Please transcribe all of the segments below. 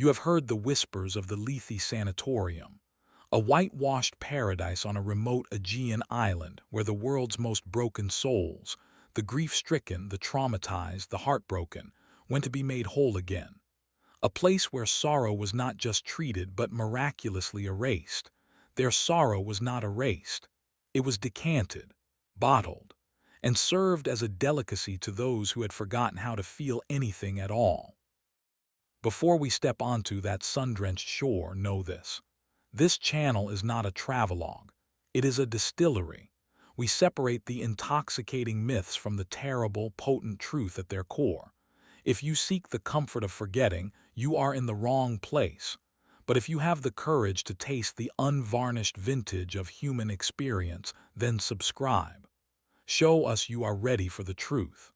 You have heard the whispers of the Lethe Sanatorium, a whitewashed paradise on a remote Aegean island where the world's most broken souls, the grief-stricken, the traumatized, the heartbroken, went to be made whole again. A place where sorrow was not just treated but miraculously erased. Their sorrow was not erased. It was decanted, bottled, and served as a delicacy to those who had forgotten how to feel anything at all. Before we step onto that sun-drenched shore, know this. This channel is not a travelogue. It is a distillery. We separate the intoxicating myths from the terrible, potent truth at their core. If you seek the comfort of forgetting, you are in the wrong place. But if you have the courage to taste the unvarnished vintage of human experience, then subscribe. Show us you are ready for the truth.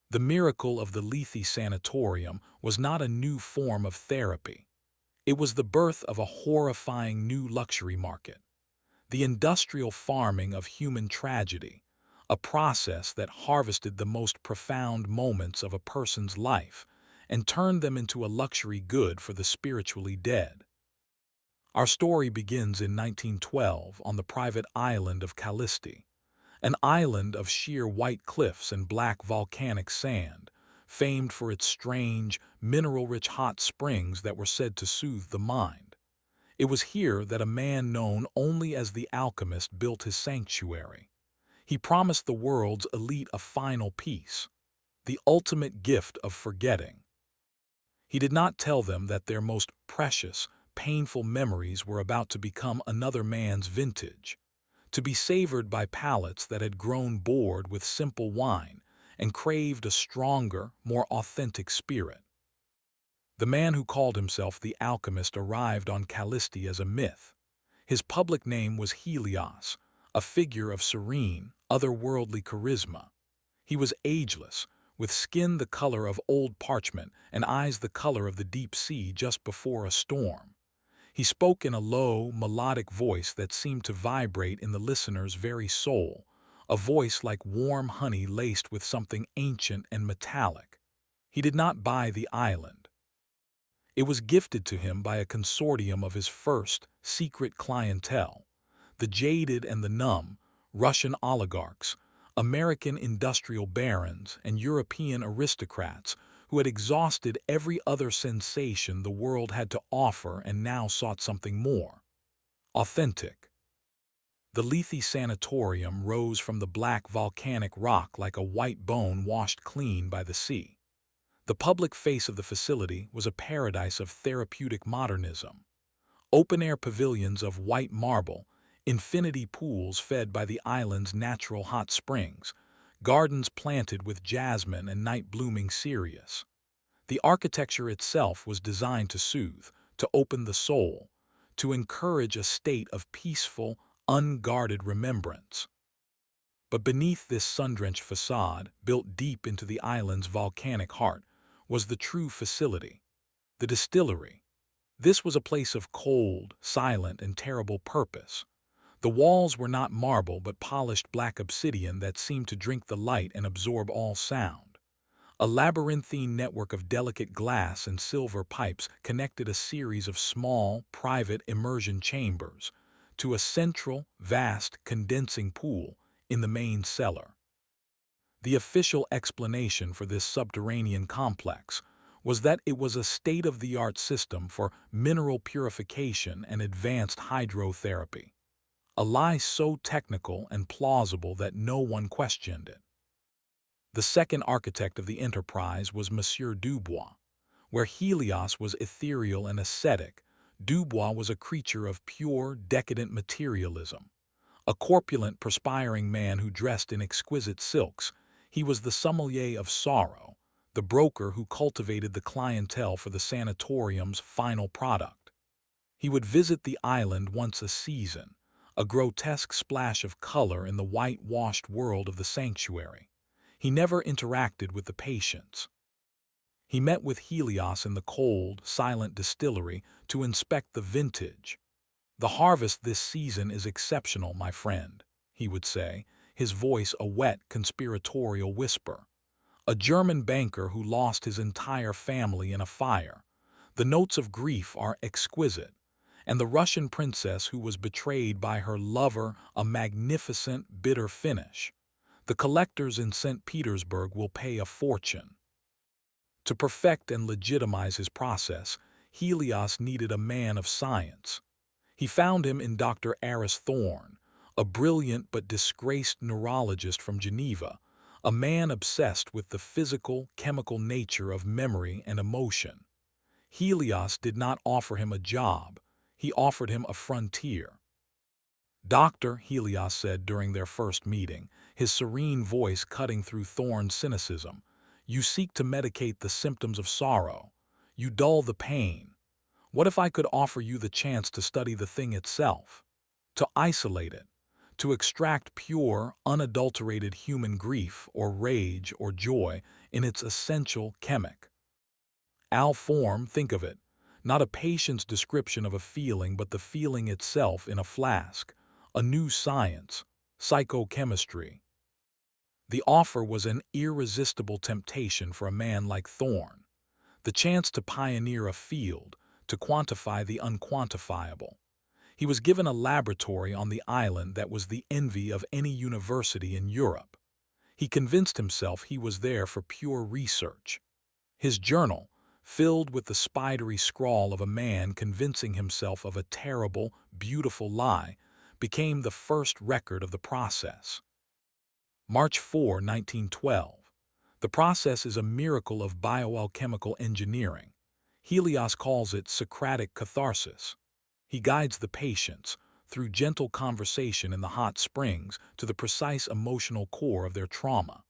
The miracle of the Lethe Sanatorium was not a new form of therapy. It was the birth of a horrifying new luxury market, the industrial farming of human tragedy, a process that harvested the most profound moments of a person's life and turned them into a luxury good for the spiritually dead. Our story begins in 1912 on the private island of Callisti, an island of sheer white cliffs and black volcanic sand, famed for its strange, mineral-rich hot springs that were said to soothe the mind. It was here that a man known only as the Alchemist built his sanctuary. He promised the world's elite a final peace, the ultimate gift of forgetting. He did not tell them that their most precious, painful memories were about to become another man's vintage, to be savored by palates that had grown bored with simple wine and craved a stronger, more authentic spirit. The man who called himself the Alchemist arrived on Callisti as a myth. His public name was Helios, a figure of serene, otherworldly charisma. He was ageless, with skin the color of old parchment and eyes the color of the deep sea just before a storm. He spoke in a low, melodic voice that seemed to vibrate in the listener's very soul, a voice like warm honey laced with something ancient and metallic. He did not buy the island. It was gifted to him by a consortium of his first, secret clientele, the jaded and the numb, Russian oligarchs, American industrial barons, and European aristocrats who had exhausted every other sensation the world had to offer and now sought something more authentic. The Lethe Sanatorium rose from the black volcanic rock like a white bone washed clean by the sea. The public face of the facility was a paradise of therapeutic modernism. Open-air pavilions of white marble, infinity pools fed by the island's natural hot springs, gardens planted with jasmine and night-blooming cereus. The architecture itself was designed to soothe, to open the soul, to encourage a state of peaceful, unguarded remembrance. But beneath this sun-drenched facade, built deep into the island's volcanic heart, was the true facility, the distillery. This was a place of cold, silent, and terrible purpose. The walls were not marble but polished black obsidian that seemed to drink the light and absorb all sound. A labyrinthine network of delicate glass and silver pipes connected a series of small, private immersion chambers to a central, vast condensing pool in the main cellar. The official explanation for this subterranean complex was that it was a state-of-the-art system for mineral purification and advanced hydrotherapy, a lie so technical and plausible that no one questioned it. The second architect of the enterprise was Monsieur Dubois. Where Helios was ethereal and ascetic, Dubois was a creature of pure, decadent materialism. A corpulent, perspiring man who dressed in exquisite silks, he was the sommelier of sorrow, the broker who cultivated the clientele for the sanatorium's final product. He would visit the island once a season, a grotesque splash of color in the whitewashed world of the sanctuary. He never interacted with the patients. He met with Helios in the cold, silent distillery to inspect the vintage. "The harvest this season is exceptional, my friend," he would say, his voice a wet, conspiratorial whisper. "A German banker who lost his entire family in a fire. The notes of grief are exquisite, and the Russian princess who was betrayed by her lover a magnificent, bitter finish. The collectors in St. Petersburg will pay a fortune. To perfect and legitimize his process, Helios needed a man of science. He found him in Dr. Aris Thorne, a brilliant but disgraced neurologist from Geneva, a man obsessed with the physical, chemical nature of memory and emotion. Helios did not offer him a job, he offered him a frontier. Doctor, Helios said during their first meeting, his serene voice cutting through Thorne's cynicism, you seek to medicate the symptoms of sorrow. You dull the pain. What if I could offer you the chance to study the thing itself? To isolate it? To extract pure, unadulterated human grief or rage or joy in its essential chemic? Form, think of it. Not a patient's description of a feeling, but the feeling itself in a flask. A new science, psychochemistry. The offer was an irresistible temptation for a man like Thorne. The chance to pioneer a field, to quantify the unquantifiable. He was given a laboratory on the island that was the envy of any university in Europe. He convinced himself he was there for pure research. His journal, filled with the spidery scrawl of a man convincing himself of a terrible, beautiful lie, became the first record of the process. March 4, 1912. The process is a miracle of bioalchemical engineering. Helios calls it Socratic catharsis. He guides the patients, through gentle conversation in the hot springs, to the precise emotional core of their trauma.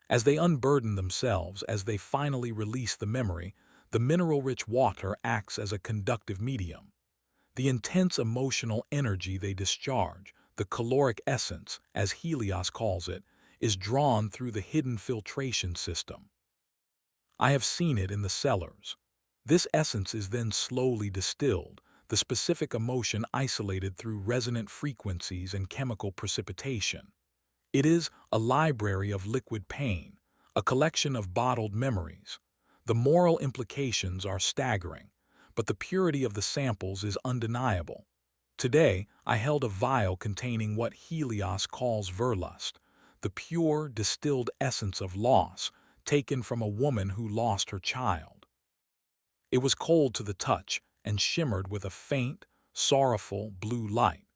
As they unburden themselves, as they finally release the memory, the mineral-rich water acts as a conductive medium. The intense emotional energy they discharge, the caloric essence, as Helios calls it, is drawn through the hidden filtration system. I have seen it in the cellars. This essence is then slowly distilled, the specific emotion isolated through resonant frequencies and chemical precipitation. It is a library of liquid pain, a collection of bottled memories. The moral implications are staggering, but the purity of the samples is undeniable. Today, I held a vial containing what Helios calls verlust, the pure, distilled essence of loss, taken from a woman who lost her child. It was cold to the touch and shimmered with a faint, sorrowful blue light.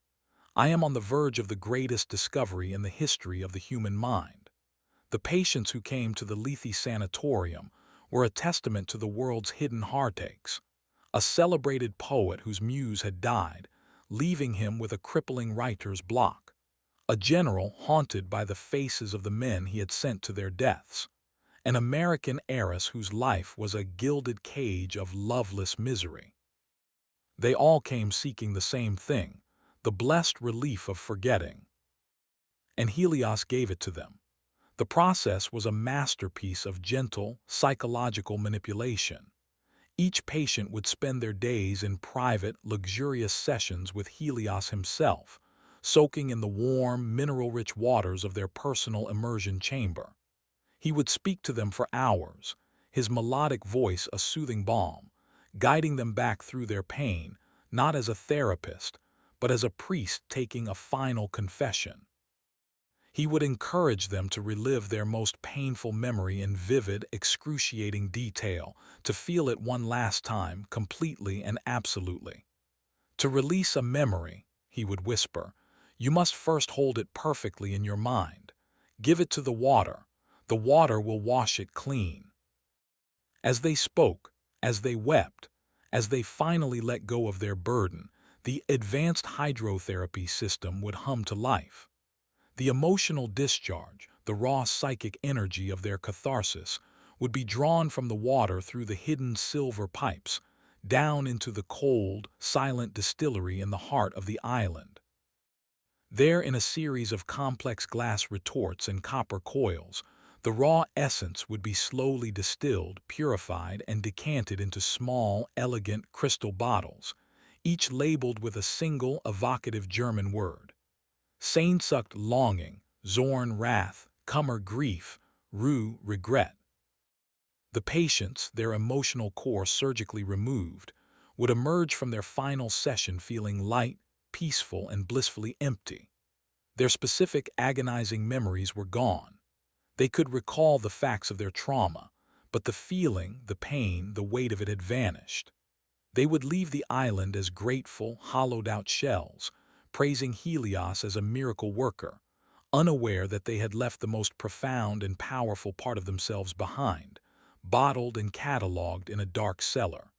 I am on the verge of the greatest discovery in the history of the human mind. The patients who came to the Lethe Sanatorium were a testament to the world's hidden heartaches. A celebrated poet whose muse had died, leaving him with a crippling writer's block. A general haunted by the faces of the men he had sent to their deaths. An American heiress whose life was a gilded cage of loveless misery. They all came seeking the same thing, the blessed relief of forgetting. And Helios gave it to them. The process was a masterpiece of gentle, psychological manipulation. Each patient would spend their days in private, luxurious sessions with Helios himself, soaking in the warm, mineral-rich waters of their personal immersion chamber. He would speak to them for hours, his melodic voice a soothing balm, guiding them back through their pain, not as a therapist, but as a priest taking a final confession. He would encourage them to relive their most painful memory in vivid, excruciating detail, to feel it one last time, completely and absolutely. To release a memory, he would whisper, you must first hold it perfectly in your mind. Give it to the water. The water will wash it clean. As they spoke, as they wept, as they finally let go of their burden, the advanced hydrotherapy system would hum to life. The emotional discharge, the raw psychic energy of their catharsis, would be drawn from the water through the hidden silver pipes, down into the cold, silent distillery in the heart of the island. There, in a series of complex glass retorts and copper coils, the raw essence would be slowly distilled, purified, and decanted into small, elegant crystal bottles, each labeled with a single evocative German word. Sehnsucht longing, Zorn wrath, Kummer grief, Ruhe regret. The patients, their emotional core surgically removed, would emerge from their final session feeling light, peaceful, and blissfully empty. Their specific agonizing memories were gone. They could recall the facts of their trauma, but the feeling, the pain, the weight of it had vanished. They would leave the island as grateful, hollowed-out shells, praising Helios as a miracle worker, unaware that they had left the most profound and powerful part of themselves behind, bottled and catalogued in a dark cellar.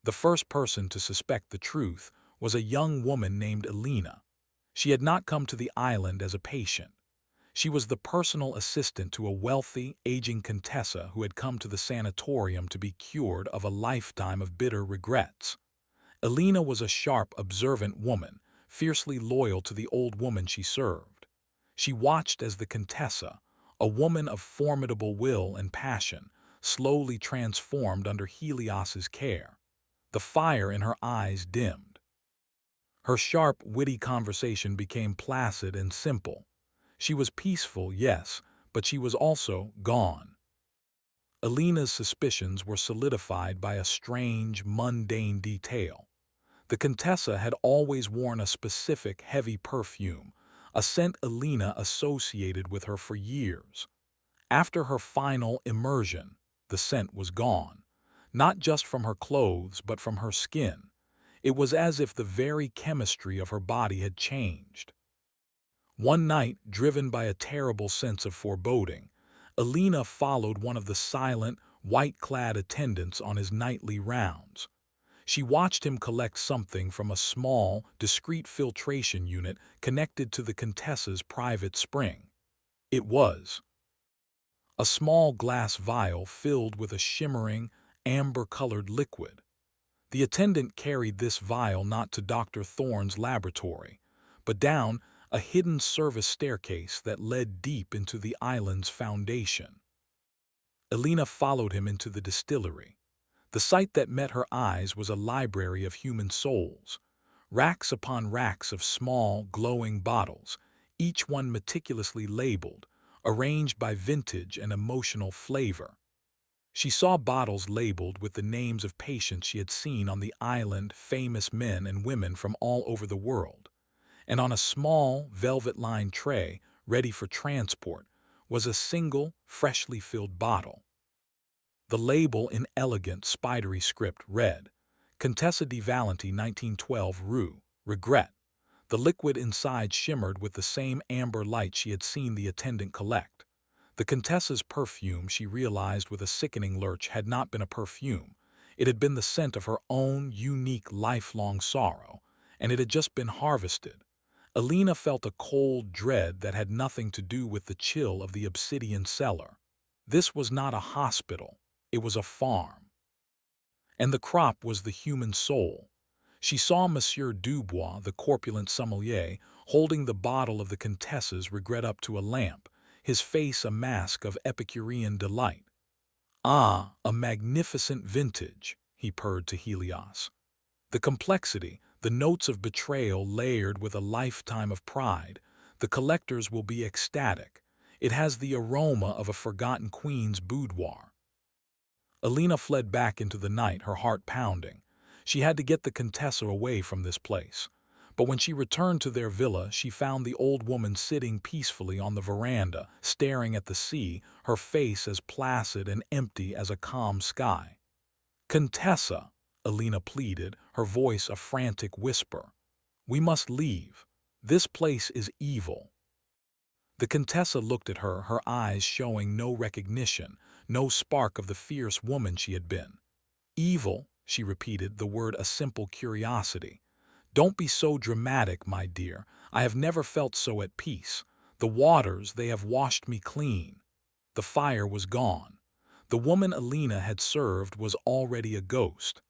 The first person to suspect the truth was a young woman named Elena. She had not come to the island as a patient. She was the personal assistant to a wealthy, aging Contessa who had come to the sanatorium to be cured of a lifetime of bitter regrets. Elena was a sharp, observant woman, fiercely loyal to the old woman she served. She watched as the Contessa, a woman of formidable will and passion, slowly transformed under Helios's care. The fire in her eyes dimmed. Her sharp, witty conversation became placid and simple. She was peaceful, yes, but she was also gone. Elena's suspicions were solidified by a strange, mundane detail. The Contessa had always worn a specific, heavy perfume, a scent Elena associated with her for years. After her final immersion, the scent was gone, not just from her clothes but from her skin. It was as if the very chemistry of her body had changed. One night, driven by a terrible sense of foreboding, Elena followed one of the silent, white-clad attendants on his nightly rounds. She watched him collect something from a small, discreet filtration unit connected to the Contessa's private spring. It was a small glass vial filled with a shimmering, amber-colored liquid. The attendant carried this vial not to Dr. Thorne's laboratory, but down a hidden service staircase that led deep into the island's foundation. Elena followed him into the distillery. The sight that met her eyes was a library of human souls, racks upon racks of small, glowing bottles, each one meticulously labeled, arranged by vintage and emotional flavor. She saw bottles labeled with the names of patients she had seen on the island, famous men and women from all over the world. And on a small, velvet-lined tray, ready for transport, was a single, freshly filled bottle. The label in elegant, spidery script read, Contessa di Valenti 1912 Rue, Regret. The liquid inside shimmered with the same amber light she had seen the attendant collect. The Contessa's perfume, she realized with a sickening lurch, had not been a perfume. It had been the scent of her own unique lifelong sorrow, and it had just been harvested. Elena felt a cold dread that had nothing to do with the chill of the obsidian cellar. This was not a hospital. It was a farm. And the crop was the human soul. She saw Monsieur Dubois, the corpulent sommelier, holding the bottle of the Contessa's regret up to a lamp, his face a mask of Epicurean delight. "Ah, a magnificent vintage," he purred to Helios. The complexity, the notes of betrayal layered with a lifetime of pride. The collectors will be ecstatic. It has the aroma of a forgotten queen's boudoir. Elena fled back into the night, her heart pounding. She had to get the Contessa away from this place. But when she returned to their villa, she found the old woman sitting peacefully on the veranda, staring at the sea, her face as placid and empty as a calm sky. "Contessa," Elena pleaded, her voice a frantic whisper. "We must leave. This place is evil." The Contessa looked at her, her eyes showing no recognition, no spark of the fierce woman she had been. "Evil," she repeated, the word a simple curiosity. "Don't be so dramatic, my dear. I have never felt so at peace. The waters, they have washed me clean." The fire was gone. The woman Elena had served was already a ghost.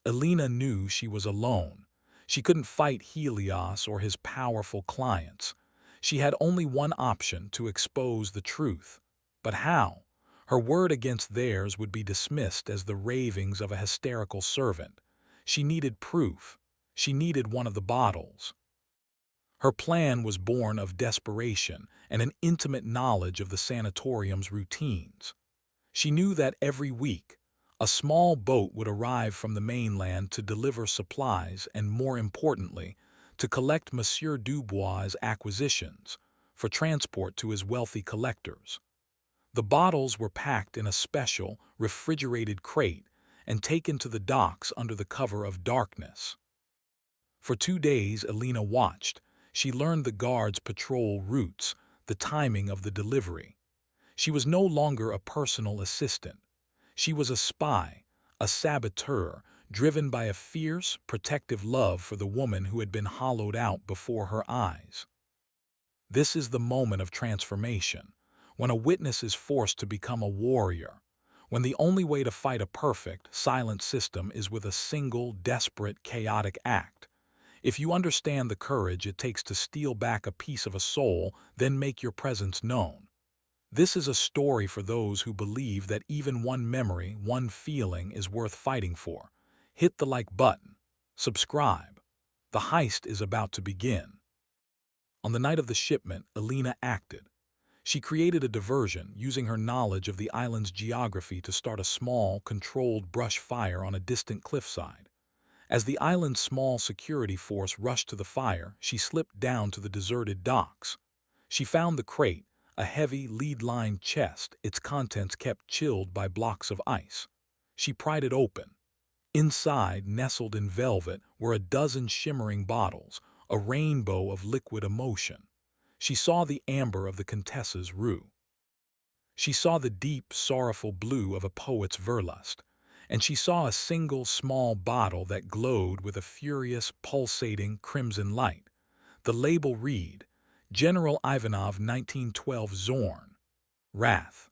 Elena knew she was alone. She couldn't fight Helios or his powerful clients. She had only one option: to expose the truth. But how? Her word against theirs would be dismissed as the ravings of a hysterical servant. She needed proof. She needed one of the bottles. Her plan was born of desperation and an intimate knowledge of the sanatorium's routines. She knew that every week, a small boat would arrive from the mainland to deliver supplies and, more importantly, to collect Monsieur Dubois' acquisitions for transport to his wealthy collectors. The bottles were packed in a special, refrigerated crate and taken to the docks under the cover of darkness. For 2 days, Alina watched. She learned the guards' patrol routes, the timing of the delivery. She was no longer a personal assistant. She was a spy, a saboteur, driven by a fierce, protective love for the woman who had been hollowed out before her eyes. This is the moment of transformation, when a witness is forced to become a warrior, when the only way to fight a perfect, silent system is with a single, desperate, chaotic act. If you understand the courage it takes to steal back a piece of a soul, then make your presence known. This is a story for those who believe that even one memory, one feeling is worth fighting for. Hit the like button. Subscribe. The heist is about to begin. On the night of the shipment, Alina acted. She created a diversion, using her knowledge of the island's geography to start a small, controlled brush fire on a distant cliffside. As the island's small security force rushed to the fire, she slipped down to the deserted docks. She found the crate, a heavy, lead-lined chest, its contents kept chilled by blocks of ice. She pried it open. Inside, nestled in velvet, were a dozen shimmering bottles, a rainbow of liquid emotion. She saw the amber of the Contessa's rue. She saw the deep, sorrowful blue of a poet's verlust. And she saw a single small bottle that glowed with a furious, pulsating crimson light. The label read, General Ivanov 1912 Zorn. Wrath.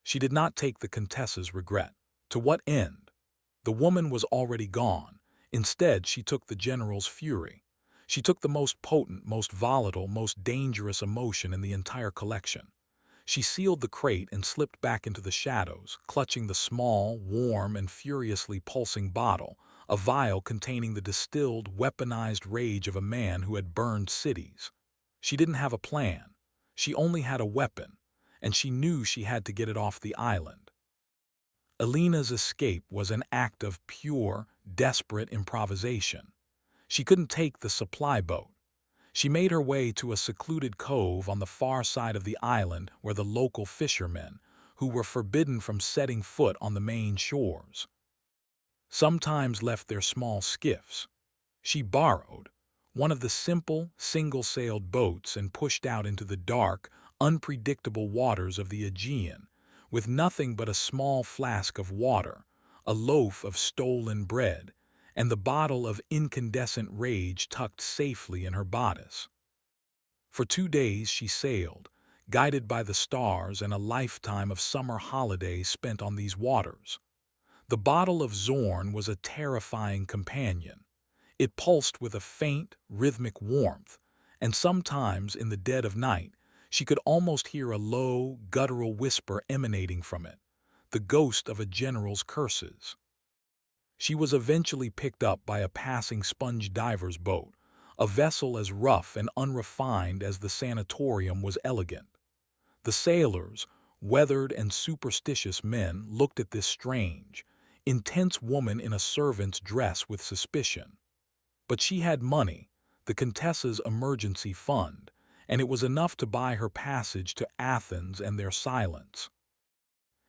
She did not take the Contessa's regret. To what end? The woman was already gone. Instead, she took the general's fury. She took the most potent, most volatile, most dangerous emotion in the entire collection. She sealed the crate and slipped back into the shadows, clutching the small, warm, and furiously pulsing bottle, a vial containing the distilled, weaponized rage of a man who had burned cities. She didn't have a plan. She only had a weapon, and she knew she had to get it off the island. Alina's escape was an act of pure, desperate improvisation. She couldn't take the supply boat. She made her way to a secluded cove on the far side of the island where the local fishermen, who were forbidden from setting foot on the main shores, sometimes left their small skiffs. She borrowed one of the simple, single-sailed boats and pushed out into the dark, unpredictable waters of the Aegean, with nothing but a small flask of water, a loaf of stolen bread, and the bottle of incandescent rage tucked safely in her bodice. For 2 days she sailed, guided by the stars and a lifetime of summer holidays spent on these waters. The bottle of Zorn was a terrifying companion. It pulsed with a faint, rhythmic warmth, and sometimes in the dead of night she could almost hear a low, guttural whisper emanating from it, the ghost of a general's curses. She was eventually picked up by a passing sponge diver's boat, a vessel as rough and unrefined as the sanatorium was elegant. The sailors, weathered and superstitious men, looked at this strange, intense woman in a servant's dress with suspicion. But she had money, the Contessa's emergency fund, and it was enough to buy her passage to Athens and their silence.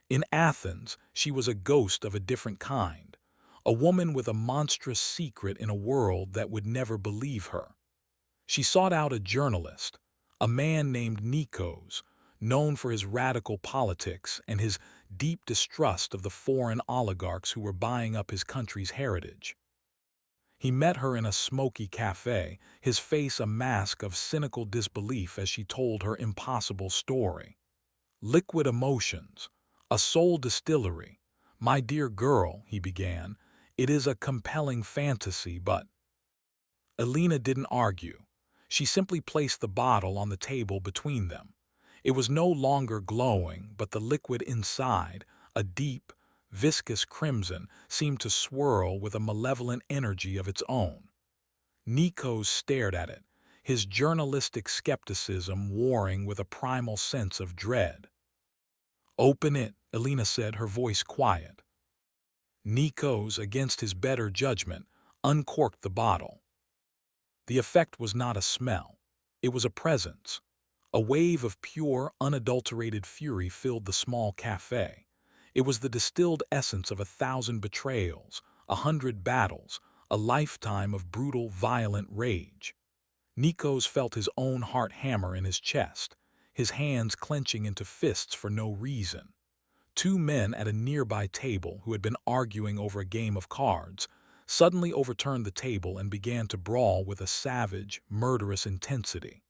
In Athens, she was a ghost of a different kind, a woman with a monstrous secret in a world that would never believe her. She sought out a journalist, a man named Nikos, known for his radical politics and his deep distrust of the foreign oligarchs who were buying up his country's heritage. He met her in a smoky cafe, his face a mask of cynical disbelief as she told her impossible story. Liquid emotions, a soul distillery. My dear girl, he began, it is a compelling fantasy, but... Alina didn't argue. She simply placed the bottle on the table between them. It was no longer glowing, but the liquid inside, a deep, viscous crimson, seemed to swirl with a malevolent energy of its own. Nikos stared at it, his journalistic skepticism warring with a primal sense of dread. Open it, Elena said, her voice quiet. Nikos, against his better judgment, uncorked the bottle. The effect was not a smell. It was a presence. A wave of pure, unadulterated fury filled the small cafe. It was the distilled essence of 1,000 betrayals, 100 battles, a lifetime of brutal, violent rage. Nikos felt his own heart hammer in his chest, his hands clenching into fists for no reason. Two men at a nearby table who had been arguing over a game of cards suddenly overturned the table and began to brawl with a savage, murderous intensity.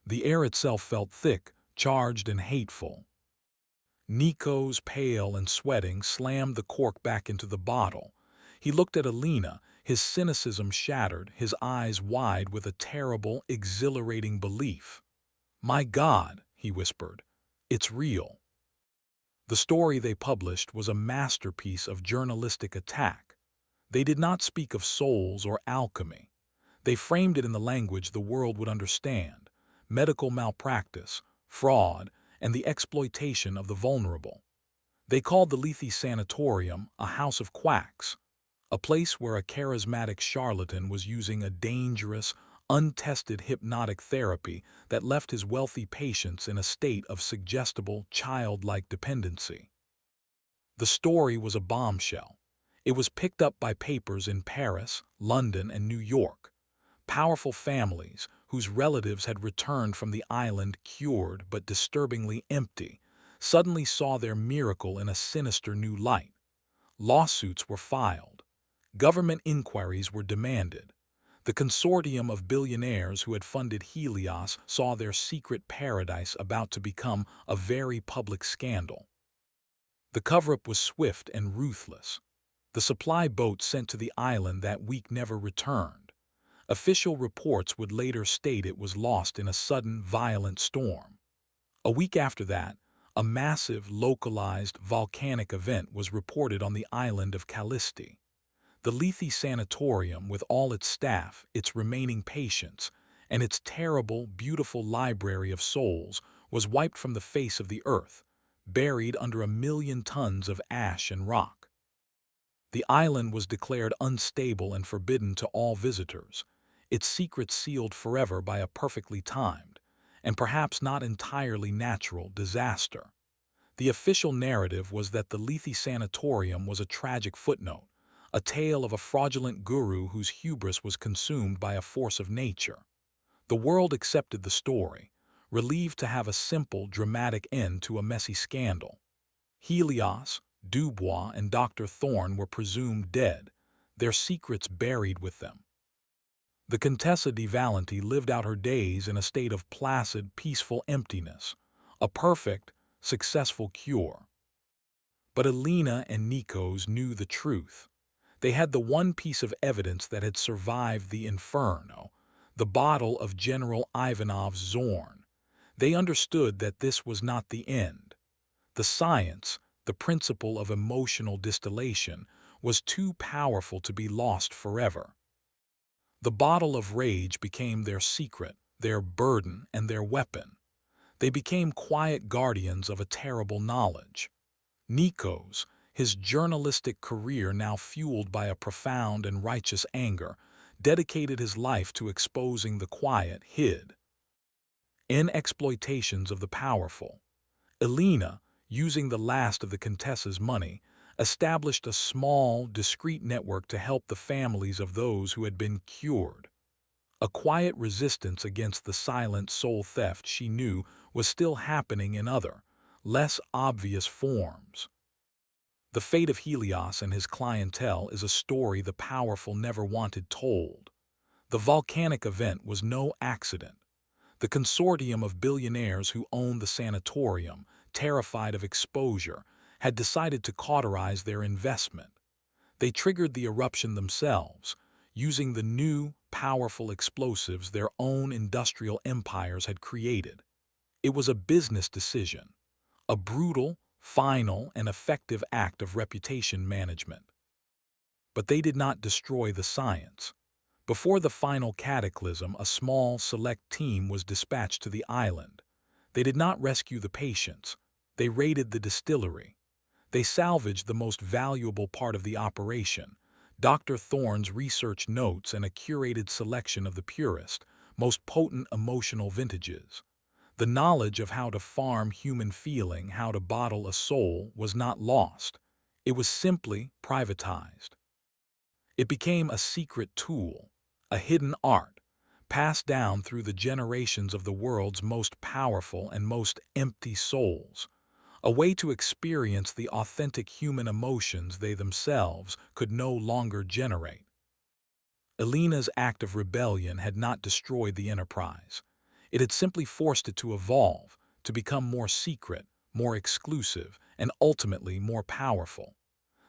The air itself felt thick, charged, and hateful. Nikos, pale and sweating, slammed the cork back into the bottle. He looked at Elena, his cynicism shattered, his eyes wide with a terrible, exhilarating belief. "My God," he whispered, "it's real." The story they published was a masterpiece of journalistic attack. They did not speak of souls or alchemy. They framed it in the language the world would understand: medical malpractice, fraud, and the exploitation of the vulnerable. They called the Lethe Sanatorium a house of quacks, a place where a charismatic charlatan was using a dangerous, untested hypnotic therapy that left his wealthy patients in a state of suggestible, childlike dependency. The story was a bombshell. It was picked up by papers in Paris, London, and New York. Powerful families, whose relatives had returned from the island cured but disturbingly empty, suddenly saw their miracle in a sinister new light. Lawsuits were filed. Government inquiries were demanded. The consortium of billionaires who had funded Helios saw their secret paradise about to become a very public scandal. The cover-up was swift and ruthless. The supply boat sent to the island that week never returned. Official reports would later state it was lost in a sudden, violent storm. A week after that, a massive, localized, volcanic event was reported on the island of Callisti. The Lethe Sanatorium, with all its staff, its remaining patients, and its terrible, beautiful library of souls, was wiped from the face of the earth, buried under 1,000,000 tons of ash and rock. The island was declared unstable and forbidden to all visitors, its secrets sealed forever by a perfectly timed, and perhaps not entirely natural, disaster. The official narrative was that the Lethe Sanatorium was a tragic footnote, a tale of a fraudulent guru whose hubris was consumed by a force of nature. The world accepted the story, relieved to have a simple, dramatic end to a messy scandal. Helios, Dubois, and Dr. Thorne were presumed dead, their secrets buried with them. The Contessa di Valenti lived out her days in a state of placid, peaceful emptiness, a perfect, successful cure. But Elena and Nikos knew the truth. They had the one piece of evidence that had survived the inferno, the bottle of General Ivanov's Zorn. They understood that this was not the end. The science, the principle of emotional distillation, was too powerful to be lost forever. The bottle of rage became their secret, their burden, and their weapon. They became quiet guardians of a terrible knowledge. Nikos, his journalistic career now fueled by a profound and righteous anger, dedicated his life to exposing the quiet, hid in exploitations of the powerful. Elena, using the last of the Contessa's money, established a small, discreet network to help the families of those who had been cured. A quiet resistance against the silent soul theft she knew was still happening in other, less obvious forms. The fate of Helios and his clientele is a story the powerful never wanted told. The volcanic event was no accident. The consortium of billionaires who owned the sanatorium, terrified of exposure, had decided to cauterize their investment. They triggered the eruption themselves, using the new, powerful explosives their own industrial empires had created. It was a business decision, a brutal, final, and effective act of reputation management. But they did not destroy the science. Before the final cataclysm, a small, select team was dispatched to the island. They did not rescue the patients. They raided the distillery. They salvaged the most valuable part of the operation, Dr. Thorne's research notes and a curated selection of the purest, most potent emotional vintages. The knowledge of how to farm human feeling, how to bottle a soul, was not lost. It was simply privatized. It became a secret tool, a hidden art, passed down through the generations of the world's most powerful and most empty souls, a way to experience the authentic human emotions they themselves could no longer generate. Elena's act of rebellion had not destroyed the enterprise. It had simply forced it to evolve, to become more secret, more exclusive, and ultimately more powerful.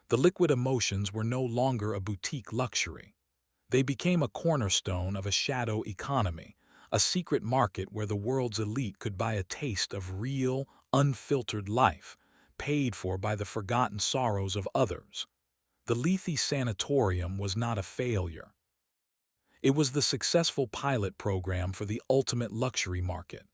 The liquid emotions were no longer a boutique luxury. They became a cornerstone of a shadow economy, a secret market where the world's elite could buy a taste of real, unfiltered life, paid for by the forgotten sorrows of others. The Lethe Sanatorium was not a failure. It was the successful pilot program for the ultimate luxury market.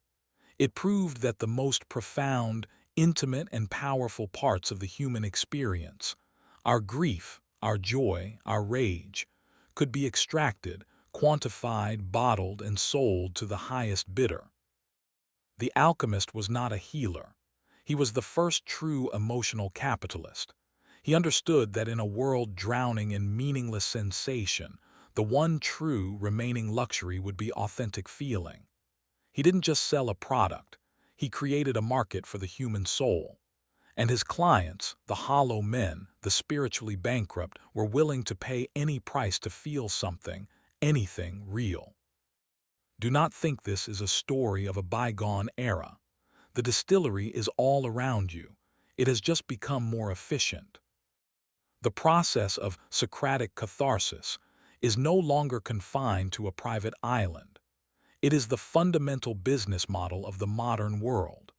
It proved that the most profound, intimate, and powerful parts of the human experience, our grief, our joy, our rage, could be extracted, quantified, bottled, and sold to the highest bidder. The alchemist was not a healer. He was the first true emotional capitalist. He understood that in a world drowning in meaningless sensation, the one true remaining luxury would be authentic feeling. He didn't just sell a product, he created a market for the human soul. And his clients, the hollow men, the spiritually bankrupt, were willing to pay any price to feel something, anything real. Do not think this is a story of a bygone era. The distillery is all around you. It has just become more efficient. The process of Socratic catharsis is no longer confined to a private island. It is the fundamental business model of the modern world.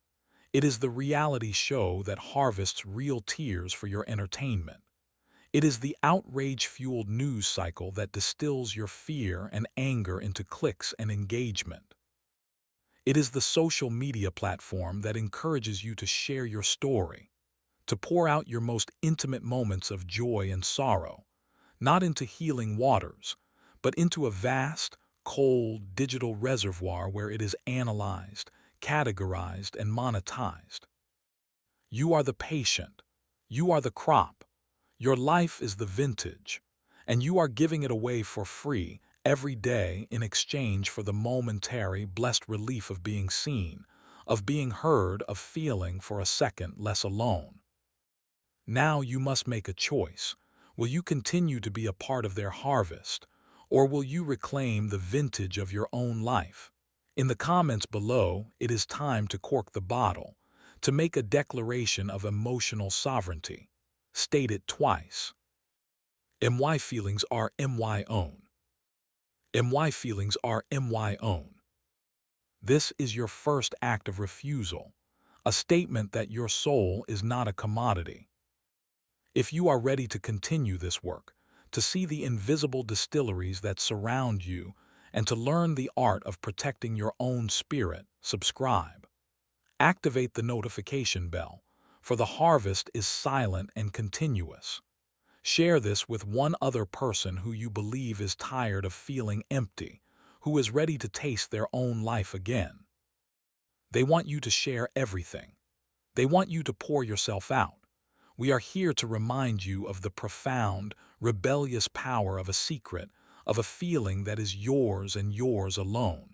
It is the reality show that harvests real tears for your entertainment. It is the outrage-fueled news cycle that distills your fear and anger into clicks and engagement. It is the social media platform that encourages you to share your story, to pour out your most intimate moments of joy and sorrow, not into healing waters, but into a vast, cold, digital reservoir where it is analyzed, categorized, and monetized. You are the patient. You are the crop. Your life is the vintage, and you are giving it away for free every day in exchange for the momentary, blessed relief of being seen, of being heard, of feeling for a second less alone. Now you must make a choice. Will you continue to be a part of their harvest, or will you reclaim the vintage of your own life? In the comments below, it is time to cork the bottle, to make a declaration of emotional sovereignty. State it twice. My feelings are my own. My feelings are my own. This is your first act of refusal, a statement that your soul is not a commodity. If you are ready to continue this work, to see the invisible distilleries that surround you, and to learn the art of protecting your own spirit, subscribe. Activate the notification bell, for the harvest is silent and continuous. Share this with one other person who you believe is tired of feeling empty, who is ready to taste their own life again. They want you to share everything. They want you to pour yourself out. We are here to remind you of the profound, rebellious power of a secret, of a feeling that is yours and yours alone.